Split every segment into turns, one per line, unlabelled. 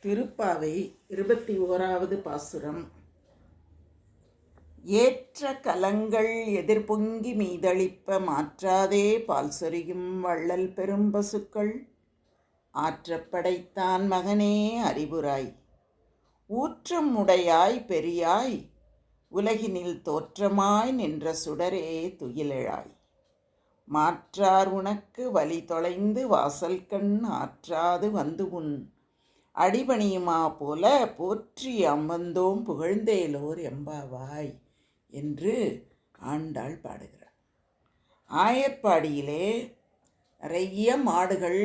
திருப்பாவை 21வது பாசுரம். ஏற்ற கலங்கள் எதிர்பொங்கி மீதளிப்ப மாற்றாதே பால் சொரியும் வள்ளல் பெரும் பசுக்கள் ஆற்றப்படைத்தான் மகனே அறிவுராய் ஊற்றம் உடையாய் பெரியாய் உலகினில் தோற்றமாய் நின்ற சுடரே துயிலெழாய் மாற்றார் உனக்கு வழி தொலைந்து வாசல் கண் ஆற்றாது வந்து உன் அடிபணியுமா போல போற்றி அம்பந்தோம் புகழ்ந்தேலோர் எம்பாவாய் என்று ஆண்டாள் பாடுகிறார். ஆயர்பாடியிலே நிறைய மாடுகள்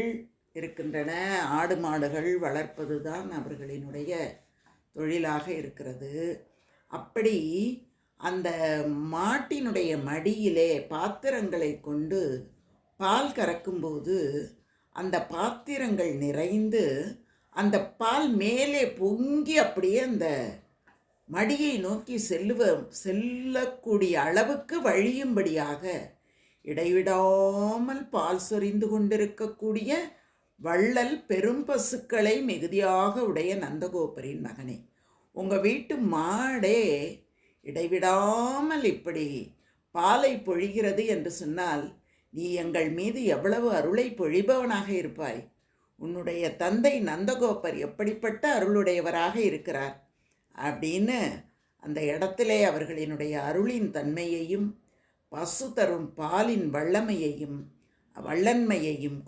இருக்கின்றன. ஆடு மாடுகள் வளர்ப்பது தான் அவர்களினுடைய தொழிலாக இருக்கிறது. அப்படி அந்த மாட்டினுடைய மடியிலே பாத்திரங்களை கொண்டு பால் கறக்கும்போது அந்த பாத்திரங்கள் நிறைந்து அந்த பால் மேலே பொங்கி அப்படியே அந்த மடியை நோக்கி செல்லக்கூடிய அளவுக்கு வழியும்படியாக இடைவிடாமல் பால் சொரிந்து கொண்டிருக்கக்கூடிய வள்ளல் பெரும் பசுக்களை மிகுதியாக உடைய நந்தகோபரின் மகனே, உங்கள் வீட்டு மாடே இடைவிடாமல் இப்படி பாலை பொழிகிறது என்று சொன்னால் நீ எங்கள் மீது எவ்வளவு அருளை பொழிபவனாக இருப்பாய். உன்னுடைய தந்தை நந்தகோபர் எப்படிப்பட்ட அருளுடையவராக இருக்கிறார் அப்படின்னு அந்த இடத்திலே அவர்களினுடைய அருளின் தன்மையையும் பசு தரும் பாலின் வள்ளன்மையையும்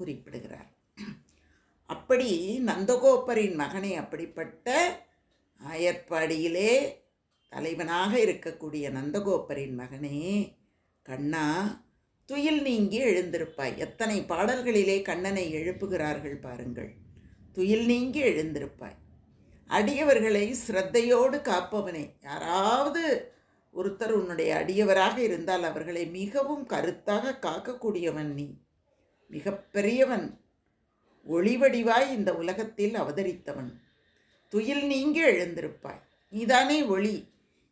குறிப்பிடுகிறார். அப்படி நந்தகோபரின் மகனை அப்படிப்பட்ட ஆயர்பாடியிலே தலைவனாக இருக்கக்கூடிய நந்தகோபரின் மகனே கண்ணா, துயில் நீங்கி எழுந்திருப்பாய். எத்தனை பாடல்களிலே கண்ணனை எழுப்புகிறார்கள் பாருங்கள். துயில் நீங்கி எழுந்திருப்பாய். அடியவர்களை ஸ்ரத்தையோடு காப்பவனே, யாராவது ஒருத்தர் உன்னுடைய அடியவராக இருந்தால் அவர்களை மிகவும் கருத்தாக காக்கக்கூடியவன் நீ. மிக பெரியவன், ஒளிவடிவாய் இந்த உலகத்தில் அவதரித்தவன். துயில் நீங்கி எழுந்திருப்பாய். நீதானே ஒளி.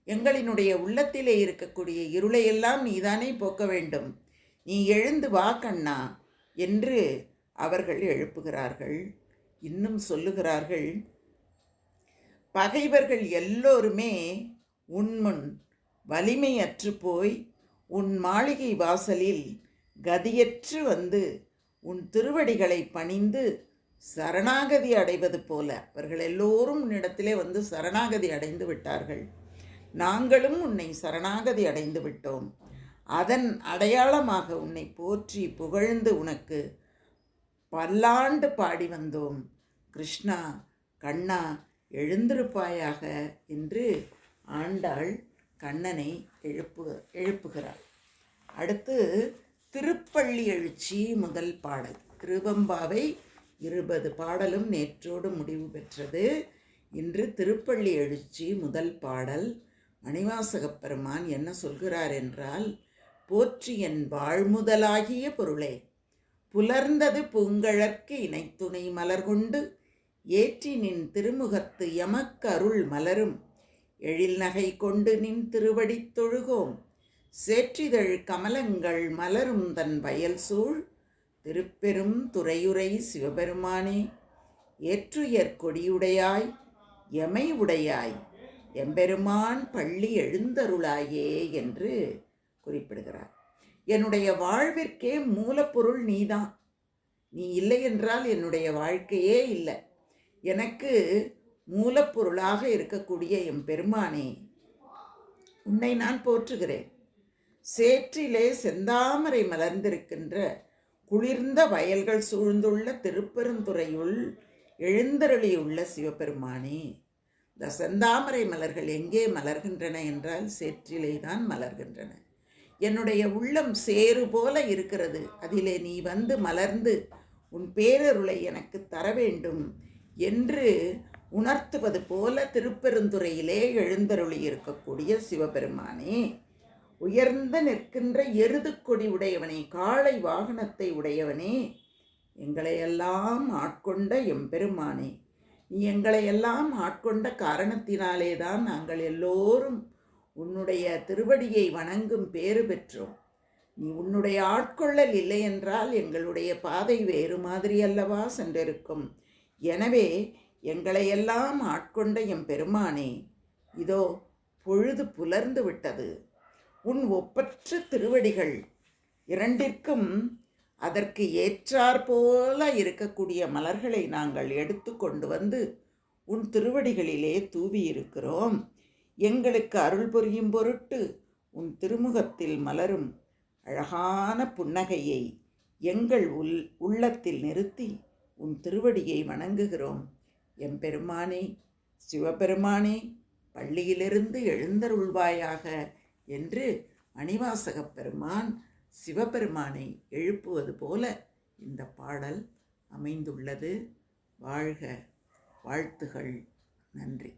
எங்களினுடைய உள்ளத்திலே இருக்கக்கூடிய இருளையெல்லாம் நீதானே போக்க வேண்டும். நீ எழுந்து வா கண்ணா என்று அவர்கள் எழுப்புகிறார்கள். இன்னும் சொல்லுகிறார்கள், பகைவர்கள் எல்லோருமே உன்முன் வலிமையற்று போய் உன் மாளிகை வாசலில் கதியற்று வந்து உன் திருவடிகளை பணிந்து சரணாகதி அடைவது போல அவர்கள் எல்லோரும் உன்னிடத்திலே வந்து சரணாகதி அடைந்து விட்டார்கள். நாங்களும் உன்னை சரணாகதி அடைந்து விட்டோம். அதன் அடையாளமாக உன்னை போற்றி புகழ்ந்து உனக்கு பல்லாண்டு பாடி வந்தோம். கிருஷ்ணா, கண்ணா, எழுந்திருப்பாயாக என்று ஆண்டாள் கண்ணனை எழுப்புகிறாள். அடுத்து திருப்பள்ளி எழுச்சி முதல் பாடல். திருவெம்பாவை 20 பாடலும் நேற்றோடு முடிவு பெற்றது. இன்று திருப்பள்ளி எழுச்சி முதல் பாடல். மணிவாசகப் பெருமான் என்ன சொல்கிறார் என்றால், போற்றி என் வாழ்முதலாகிய பொருளே, புலர்ந்தது பூங்கழற்கு இணைத்துணை மலர்கொண்டு ஏற்றி நின் திருமுகத்து எமக்கு அருள் மலரும் எழில் நகை கொண்டு நின் திருவடித் தொழுகோம் சேற்றிதழ் கமலங்கள் மலரும் தன் வயல் சூழ் திருப்பெரும் துறையுரை சிவபெருமானே, ஏற்றுயர் கொடியுடையாய் எமை உடையாய் எம்பெருமான் பள்ளி எழுந்தருளாயே என்று குறிப்பிடுகிறார். என்னுடைய வாழ்விற்கே மூலப்பொருள் நீதான். நீ இல்லை என்றால் என்னுடைய வாழ்க்கையே இல்லை. எனக்கு மூலப்பொருளாக இருக்கக்கூடிய எம்பெருமானே, உன்னை நான் போற்றுகிறேன். சேற்றிலே செந்தாமரை மலர்ந்திருக்கின்ற குளிர்ந்த வயல்கள் சூழ்ந்துள்ள திருப்பெருந்துறையுள் எழுந்தருளியுள்ள சிவபெருமானே, இந்த செந்தாமரை மலர்கள் எங்கே மலர்கின்றன என்றால் சேற்றிலே தான் மலர்கின்றன. என்னுடைய உள்ளம் சேறு போல இருக்கிறது. அதிலே நீ வந்து மலர்ந்து உன் பேரருளை எனக்கு தர வேண்டும் என்று உணர்த்துவது போல திருப்பெருந்துறையிலே எழுந்தருளி இருக்கக்கூடிய சிவபெருமானே, உயர்ந்த நிற்கின்ற எருது கொடி உடையவனே, காளை வாகனத்தை உடையவனே, எங்களையெல்லாம் ஆட்கொண்ட எம்பெருமானே, நீ எங்களையெல்லாம் ஆட்கொண்ட காரணத்தினாலே தான் நாங்கள் எல்லோரும் உன்னுடைய திருவடியை வணங்கும் பேறு பெற்றோம். நீ உன்னுடைய ஆட்கொள்ளல் இல்லை என்றால் எங்களுடைய பாதை வேறு மாதிரி அல்லவா சென்றிருக்கும். எனவே எங்களையெல்லாம் ஆட்கொண்ட எம் பெருமானே, இதோ பொழுது புலர்ந்து விட்டது. உன் ஒப்பற்ற திருவடிகள் இரண்டிற்கும் அதற்கு ஏற்றாற்போல இருக்கக்கூடிய மலர்களை நாங்கள் எடுத்து கொண்டு வந்து உன் திருவடிகளிலே தூவியிருக்கிறோம். எங்களுக்கு அருள் புரியும் பொருட்டு உன் திருமுகத்தில் மலரும் அழகான புன்னகையை எங்கள் உள்ளத்தில் நிறுத்தி உன் திருவடியை வணங்குகிறோம். எம்பெருமானே, சிவபெருமானே, பள்ளியிலிருந்து எழுந்தருள்வாயாக என்று மணிவாசகப் பெருமான் சிவபெருமானை எழுப்புவது போல இந்த பாடல் அமைந்துள்ளது. வாழ்க, வாழ்த்துகள், நன்றி.